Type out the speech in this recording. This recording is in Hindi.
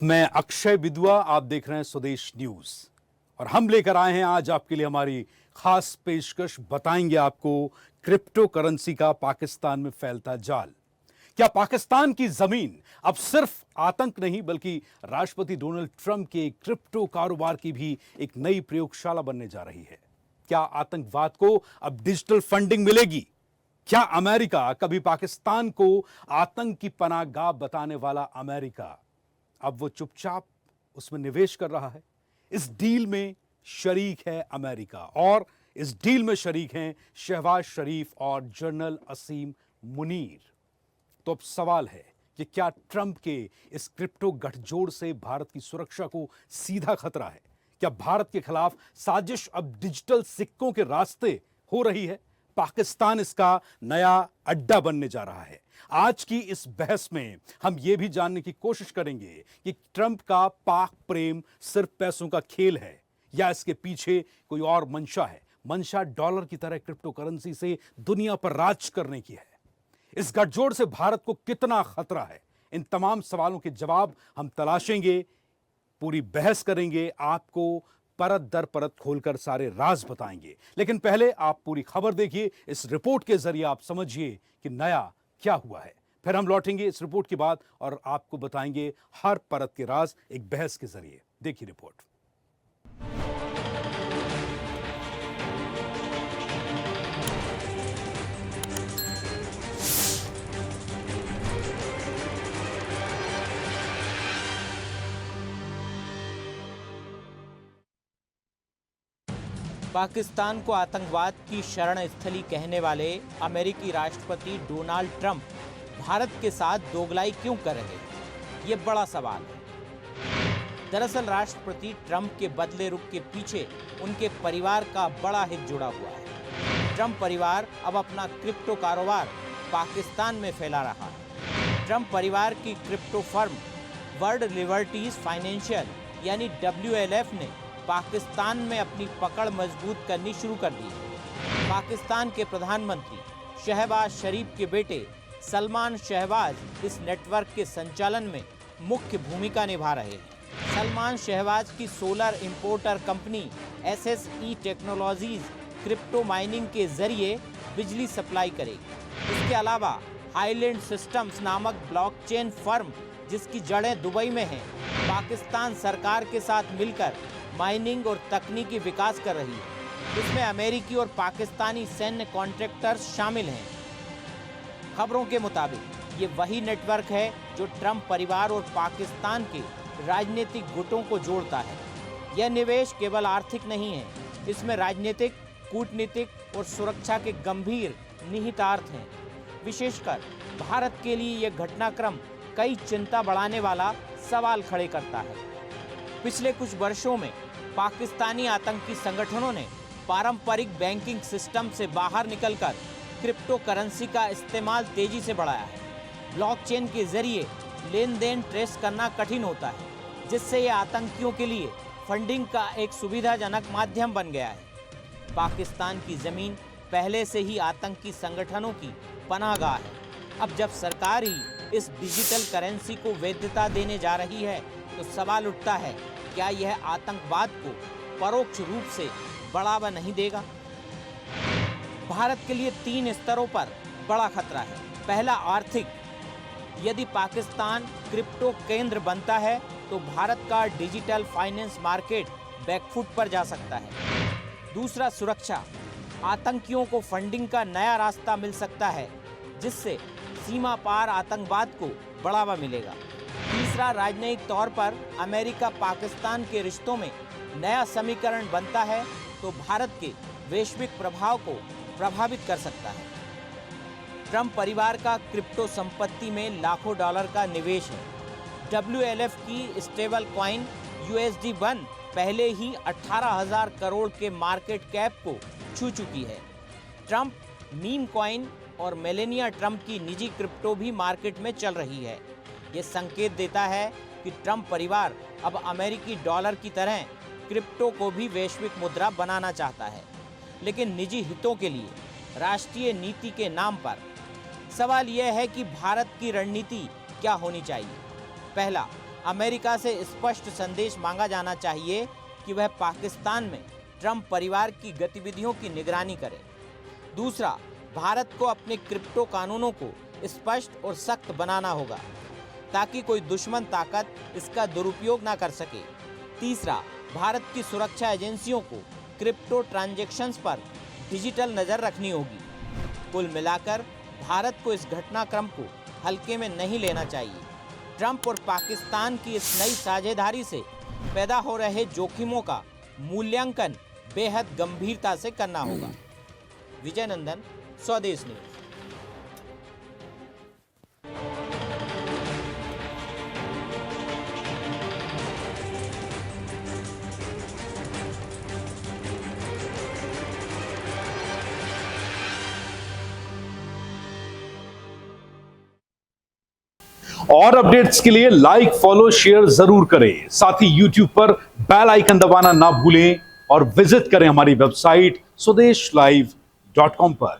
मैं अक्षय विदुआ, आप देख रहे हैं स्वदेश न्यूज और हम लेकर आए हैं आज आपके लिए हमारी खास पेशकश। बताएंगे आपको क्रिप्टो करेंसी का पाकिस्तान में फैलता जाल। क्या पाकिस्तान की जमीन अब सिर्फ आतंक नहीं बल्कि राष्ट्रपति डोनाल्ड ट्रंप के क्रिप्टो कारोबार की भी एक नई प्रयोगशाला बनने जा रही है? क्या आतंकवाद को अब डिजिटल फंडिंग मिलेगी? क्या अमेरिका, कभी पाकिस्तान को आतंक की पनाहगाह बताने वाला अमेरिका, अब वो चुपचाप उसमें निवेश कर रहा है? इस डील में शरीक है अमेरिका और इस डील में शरीक हैं शहबाज शरीफ और जनरल असीम मुनीर। तो अब सवाल है कि क्या ट्रंप के इस क्रिप्टो गठजोड़ से भारत की सुरक्षा को सीधा खतरा है? क्या भारत के खिलाफ साजिश अब डिजिटल सिक्कों के रास्ते हो रही है? पाकिस्तान इसका नया अड्डा बनने जा रहा है। आज की इस बहस में हम यह भी जानने की कोशिश करेंगे कि ट्रंप का पाक प्रेम सिर्फ पैसों का खेल है या इसके पीछे कोई और मंशा है। मंशा डॉलर की तरह क्रिप्टो करेंसी से दुनिया पर राज करने की है। इस गठजोड़ से भारत को कितना खतरा है? इन तमाम सवालों के जवाब हम तलाशेंगे, पूरी बहस करेंगे, आपको परत दर परत खोलकर सारे राज बताएंगे। लेकिन पहले आप पूरी खबर देखिए, इस रिपोर्ट के जरिए आप समझिए कि नया क्या हुआ है। फिर हम लौटेंगे इस रिपोर्ट के बाद और आपको बताएंगे हर परत के राज एक बहस के जरिए। देखिए रिपोर्ट। पाकिस्तान को आतंकवाद की शरण स्थली कहने वाले अमेरिकी राष्ट्रपति डोनाल्ड ट्रंप भारत के साथ दोगलाई क्यों कर रहे हैं? ये बड़ा सवाल है। दरअसल राष्ट्रपति ट्रंप के बदले रुख के पीछे उनके परिवार का बड़ा हित जुड़ा हुआ है। ट्रंप परिवार अब अपना क्रिप्टो कारोबार पाकिस्तान में फैला रहा है। ट्रंप परिवार की crypto firm world liberties financial यानी WLF ने पाकिस्तान में अपनी पकड़ मजबूत करनी शुरू कर दी है। पाकिस्तान के प्रधानमंत्री शहबाज शरीफ के बेटे सलमान शहबाज इस नेटवर्क के संचालन में मुख्य भूमिका निभा रहे हैं। सलमान शहबाज की solar importer company SSE technologies crypto mining के जरिए बिजली सप्लाई करेगी। इसके अलावा हाईलैंड सिस्टम्स नामक ब्लॉकचेन फर्म, जिसकी जड़ें दुबई में हैं, पाकिस्तान सरकार के साथ मिलकर माइनिंग और तकनीकी विकास कर रही है। इसमें अमेरिकी और पाकिस्तानी सैन्य कॉन्ट्रैक्टर्स शामिल हैं। खबरों के मुताबिक ये वही नेटवर्क है जो ट्रंप परिवार और पाकिस्तान के राजनीतिक गुटों को जोड़ता है। यह निवेश केवल आर्थिक नहीं है, इसमें राजनीतिक, कूटनीतिक और सुरक्षा के गंभीर निहितार्थ हैं। विशेषकर भारत के लिए यह घटनाक्रम कई चिंता बढ़ाने वाला सवाल खड़े करता है। पिछले कुछ वर्षों में पाकिस्तानी आतंकी संगठनों ने पारंपरिक बैंकिंग सिस्टम से बाहर निकलकर क्रिप्टो करेंसी का इस्तेमाल तेजी से बढ़ाया है। ब्लॉकचेन के जरिए लेन देन ट्रेस करना कठिन होता है, जिससे यह आतंकियों के लिए फंडिंग का एक सुविधाजनक माध्यम बन गया है। पाकिस्तान की जमीन पहले से ही आतंकी संगठनों की पनाहगाह है। अब जब सरकार ही इस डिजिटल करेंसी को वैधता देने जा रही है तो सवाल उठता है, क्या यह आतंकवाद को परोक्ष रूप से बढ़ावा नहीं देगा? भारत के लिए 3 स्तरों पर बड़ा खतरा है। पहला, आर्थिक। यदि पाकिस्तान क्रिप्टो केंद्र बनता है तो भारत का डिजिटल फाइनेंस मार्केट बैकफुट पर जा सकता है। दूसरा, सुरक्षा। आतंकियों को फंडिंग का नया रास्ता मिल सकता है, जिससे सीमा पार आतंकवाद को बढ़ावा मिलेगा। तीसरा, राजनयिक तौर पर अमेरिका पाकिस्तान के रिश्तों में नया समीकरण बनता है तो भारत के वैश्विक प्रभाव को प्रभावित कर सकता है। ट्रंप परिवार का क्रिप्टो संपत्ति में लाखों डॉलर का निवेश है। WLF की स्टेबल कॉइन USD1 पहले ही 18,000 करोड़ के मार्केट कैप को छू चुकी है। ट्रंप मीम कॉइन और मेलेनिया ट्रंप की निजी क्रिप्टो भी मार्केट में चल रही है। ये संकेत देता है कि ट्रंप परिवार अब अमेरिकी डॉलर की तरह क्रिप्टो को भी वैश्विक मुद्रा बनाना चाहता है, लेकिन निजी हितों के लिए, राष्ट्रीय नीति के नाम पर। सवाल यह है कि भारत की रणनीति क्या होनी चाहिए? पहला, अमेरिका से स्पष्ट संदेश मांगा जाना चाहिए कि वह पाकिस्तान में ट्रंप परिवार की गतिविधियों की निगरानी करे। दूसरा, भारत को अपने क्रिप्टो कानूनों को स्पष्ट और सख्त बनाना होगा ताकि कोई दुश्मन ताकत इसका दुरुपयोग ना कर सके। तीसरा, भारत की सुरक्षा एजेंसियों को क्रिप्टो ट्रांजैक्शंस पर डिजिटल नज़र रखनी होगी। कुल मिलाकर भारत को इस घटनाक्रम को हल्के में नहीं लेना चाहिए। ट्रंप और पाकिस्तान की इस नई साझेदारी से पैदा हो रहे जोखिमों का मूल्यांकन बेहद गंभीरता से करना होगा। विजय नंदन, स्वदेश न्यूज। और अपडेट्स के लिए लाइक, फॉलो, शेयर जरूर करें। साथ ही यूट्यूब पर बेल आइकन दबाना ना भूलें और विजिट करें हमारी वेबसाइट swedeshlive.com पर।